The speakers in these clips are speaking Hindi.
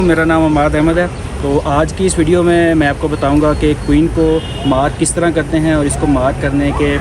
मेरा नाम अमाद अहमद है। तो आज की इस वीडियो में मैं आपको बताऊंगा कि क्वीन को मार्क किस तरह करते हैं और इसको मार्क करने के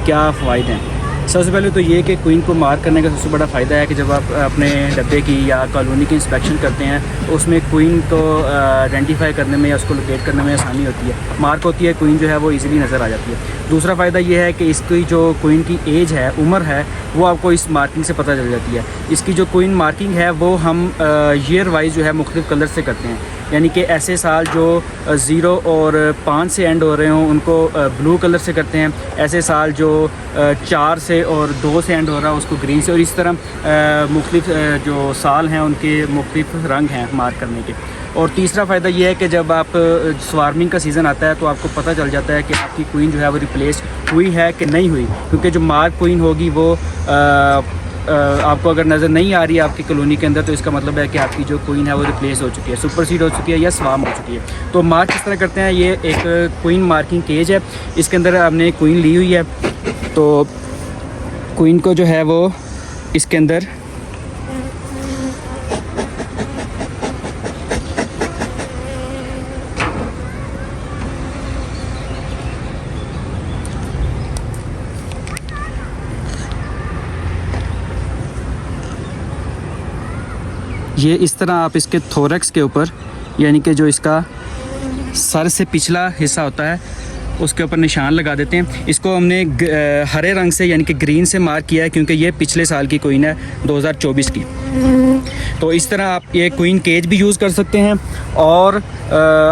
क्या फ़ायदे हैं। सबसे पहले तो ये कि क्वीन को मार्क करने का सबसे बड़ा फ़ायदा है कि जब आप अपने डब्बे की या कॉलोनी की इंस्पेक्शन करते हैं तो उसमें क्वीन को आइडेंटिफाई करने में या उसको लोकेट करने में आसानी होती है। मार्क होती है, क्वीन जो है वो ईज़िली नज़र आ जाती है। दूसरा फ़ायदा ये है कि इसकी जो क्वीन की एज है, उम्र है, वो आपको इस मार्किंग से पता चल जाती है। इसकी जो क्वीन मार्किंग है वो हम ईयर वाइज जो है मुख्तलिफ़ कलर से करते हैं, यानी कि ऐसे साल जो 0 और 5 से एंड हो रहे हों उनको ब्लू कलर से करते हैं, ऐसे साल जो 4 से और 2 से एंड हो रहा है उसको ग्रीन से, और इस तरह मुख्तलिफ़ जो साल हैं उनके मुख्तलिफ़ रंग हैं मार्क करने के। और तीसरा फ़ायदा ये है कि जब आप स्वार्मिंग का सीज़न आता है तो आपको पता चल जाता है कि आपकी क्वीन जो है वो रिप्लेस हुई है कि नहीं हुई, क्योंकि जो मार्क क्वीन होगी वो आपको अगर नज़र नहीं आ रही है आपकी कॉलोनी के अंदर, तो इसका मतलब है कि आपकी जो क्वीन है वो रिप्लेस हो चुकी है, सुपरसीड हो चुकी है या स्वाम हो चुकी है। तो मार्क किस तरह करते हैं, ये एक क्वीन मार्किंग केज है, इसके अंदर हमने क्वीन ली हुई है। तो क्वीन को जो है वो इसके अंदर ये इस तरह आप इसके थोरैक्स के ऊपर, यानी कि जो इसका सर से पिछला हिस्सा होता है उसके ऊपर निशान लगा देते हैं। इसको हमने हरे रंग से यानी कि ग्रीन से मार्क किया है क्योंकि ये पिछले साल की क्वीन है 2024 की। तो इस तरह आप ये क्वीन केज भी यूज़ कर सकते हैं और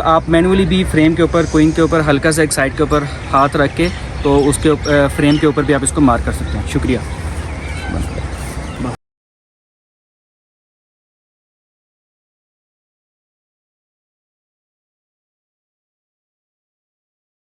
आप मैनुअली भी फ्रेम के ऊपर, क्वीन के ऊपर हल्का सा एक साइड के ऊपर हाथ रख के तो उसके फ्रेम के ऊपर भी आप इसको मार्क कर सकते हैं। शुक्रिया।